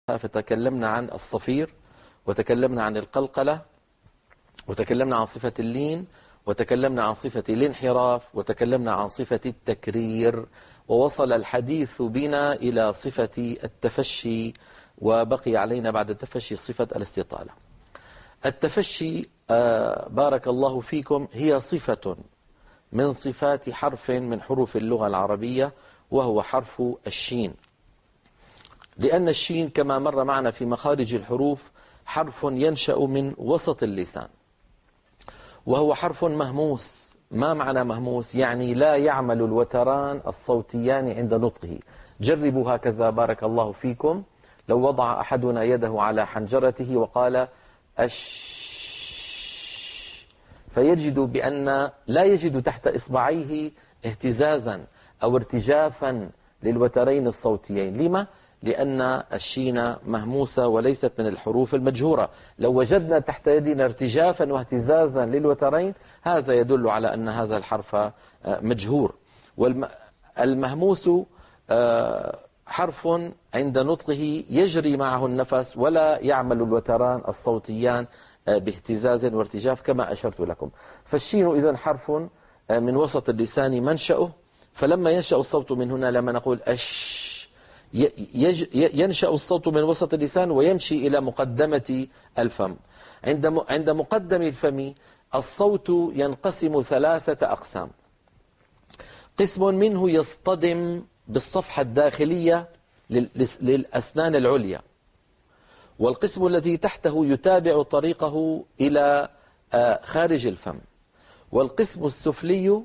فتكلمنا عن الصفير، وتكلمنا عن القلقلة، وتكلمنا عن صفة اللين، وتكلمنا عن صفة الانحراف، وتكلمنا عن صفة التكرير، ووصل الحديث بنا إلى صفة التفشي، وبقي علينا بعد التفشي صفة الاستطالة. التفشي بارك الله فيكم هي صفة من صفات حرف من حروف اللغة العربية، وهو حرف الشين. لأن الشين كما مر معنا في مخارج الحروف حرف ينشأ من وسط اللسان، وهو حرف مهموس. ما معنى مهموس؟ يعني لا يعمل الوتران الصوتيان عند نطقه. جربوا هكذا بارك الله فيكم، لو وضع أحدنا يده على حنجرته وقال أش، فيجد بأن لا يجد تحت إصبعيه اهتزازا أو ارتجافا للوترين الصوتيين. لما؟ لأن الشين مهموسة وليست من الحروف المجهورة. لو وجدنا تحت يدنا ارتجافا واهتزازا للوترين، هذا يدل على أن هذا الحرف مجهور. والمهموس حرف عند نطقه يجري معه النفس ولا يعمل الوتران الصوتيان باهتزاز وارتجاف كما أشرت لكم. فالشين إذن حرف من وسط اللسان منشأه، فلما ينشأ الصوت من هنا، لما نقول أش، ينشأ الصوت من وسط اللسان ويمشي إلى مقدمة الفم. عند مقدم الفم الصوت ينقسم 3 أقسام. قسم منه يصطدم بالصفحة الداخلية للأسنان العليا، والقسم الذي تحته يتابع طريقه إلى خارج الفم، والقسم السفلي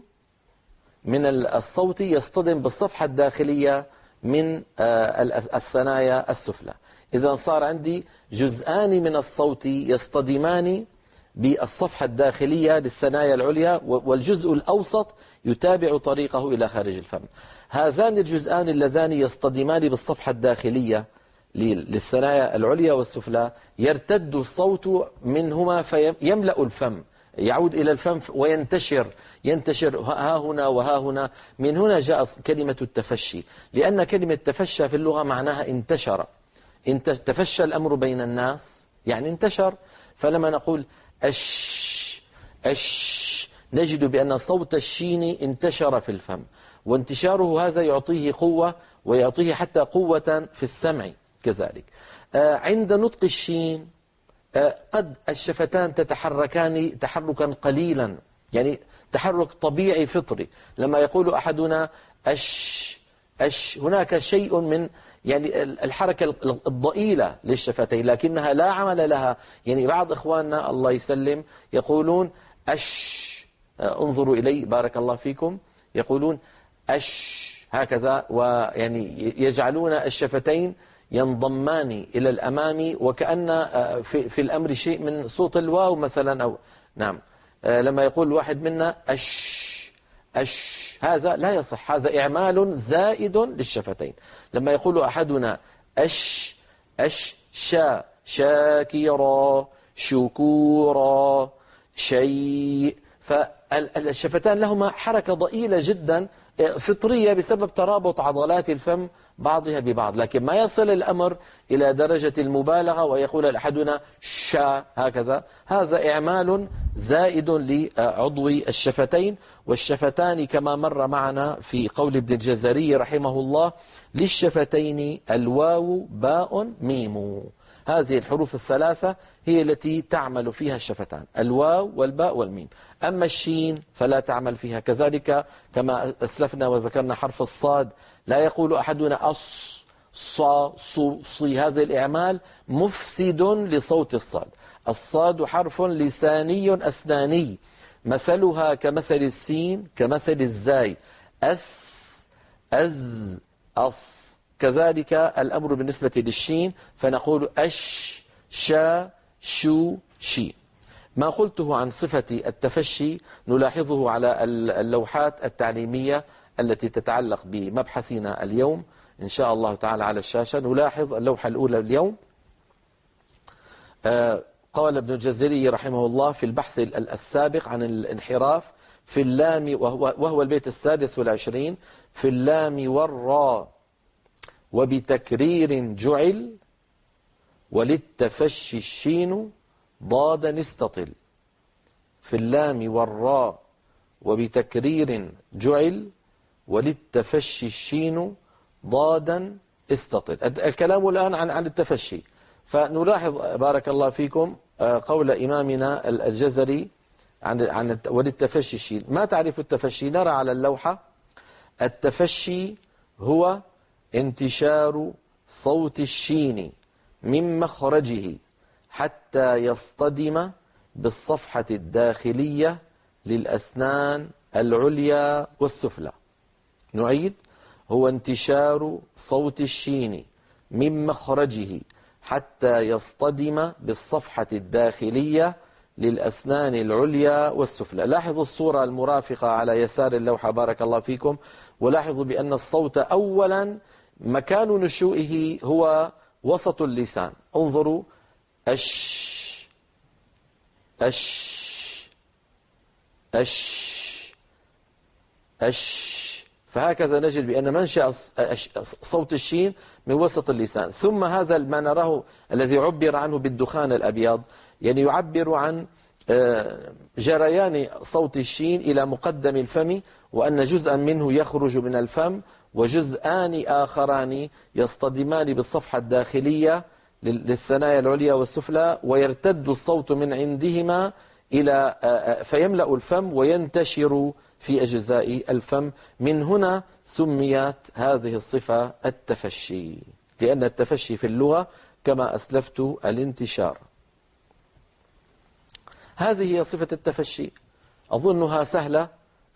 من الصوت يصطدم بالصفحة الداخلية من الثنايا السفلى. إذا صار عندي جزءان من الصوت يصطدمان بالصفحة الداخلية للثنايا العليا، والجزء الأوسط يتابع طريقه إلى خارج الفم. هذان الجزءان اللذان يصطدمان بالصفحة الداخلية للثنايا العليا والسفلى، يرتد الصوت منهما فيملأ الفم، يعود إلى الفم ينتشر ها هنا وها هنا. من هنا جاء كلمة التفشي، لأن كلمة تفشى في اللغة معناها انتشر. تفشى الأمر بين الناس يعني انتشر. فلما نقول أش أش نجد بأن صوت الشين انتشر في الفم، وانتشاره هذا يعطيه قوة، ويعطيه حتى قوة في السمع كذلك. عند نطق الشين قد الشفتان تتحركان تحركا قليلا، يعني تحرك طبيعي فطري. لما يقول أحدنا أش أش، هناك شيء من يعني الحركة الضئيلة للشفتين، لكنها لا عمل لها. يعني بعض إخواننا الله يسلم يقولون أش، انظروا إلي بارك الله فيكم، يقولون أش هكذا، ويعني يجعلون الشفتين ينضمان إلى الأمام، وكأن في الأمر شيء من صوت الواو مثلا، أو نعم. لما يقول واحد منا أش أش، هذا لا يصح، هذا إعمال زائد للشفتين. لما يقول أحدنا أش أش شا شاكرا شكورا شيء، فالشفتان لهما حركة ضئيلة جدا فطرية بسبب ترابط عضلات الفم بعضها ببعض، لكن ما يصل الأمر إلى درجة المبالغة ويقول أحدنا شا هكذا. هذا إعمال زائد لعضو الشفتين. والشفتان كما مر معنا في قول ابن الجزري رحمه الله: للشفتين الواو باء ميم. هذه الحروف الثلاثة هي التي تعمل فيها الشفتان، الواو والباء والميم. أما الشين فلا تعمل فيها. كذلك كما أسلفنا وذكرنا حرف الصاد، لا يقول أحدنا أص صا صو صي، هذا الإعمال مفسد لصوت الصاد. الصاد حرف لساني أسناني، مثلها كمثل السين كمثل الزاي، أس أز أص. كذلك الأمر بالنسبة للشين، فنقول أش شا شو شي. ما قلته عن صفة التفشي نلاحظه على اللوحات التعليمية التي تتعلق بمبحثنا اليوم إن شاء الله تعالى على الشاشة. نلاحظ اللوحة الأولى اليوم. قال ابن الجزري رحمه الله في البحث السابق عن الانحراف في اللام، وهو البيت 26: في اللام والراء وبتكرير جعل وللتفشي الشين ضادا استطل في اللام والراء وبتكرير جعل وللتفشي الشين ضادا استطل. الكلام الآن عن التفشي. فنلاحظ بارك الله فيكم قول إمامنا الجزري عن وللتفشي الشين. ما تعرف التفشي؟ نرى على اللوحة التفشي هو انتشار صوت الشين من مخرجه حتى يصطدم بالصفحة الداخلية للأسنان العليا والسفلى. نعيد: هو انتشار صوت الشين من مخرجه حتى يصطدم بالصفحة الداخلية للأسنان العليا والسفلى. لاحظوا الصورة المرافقة على يسار اللوحة بارك الله فيكم، ولاحظوا بأن الصوت أولا مكان نشوئه هو وسط اللسان. انظروا: أش أش أش أش. فهكذا نجد بأن منشأ صوت الشين من وسط اللسان. ثم هذا ما نراه الذي عبر عنه بالدخان الأبيض، يعني يعبر عن جريان صوت الشين إلى مقدم الفم، وأن جزءا منه يخرج من الفم وجزءان آخران يصطدمان بالصفحة الداخلية للثنايا العليا والسفلى، ويرتد الصوت من عندهما إلى فيملأ الفم وينتشر في أجزاء الفم. من هنا سميت هذه الصفة التفشي، لأن التفشي في اللغة كما أسلفت الانتشار. هذه هي صفة التفشي، أظنها سهلة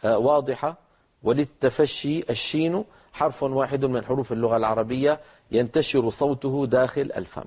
واضحة. وللتفشي الشين حرف واحد من حروف اللغة العربية ينتشر صوته داخل الفم.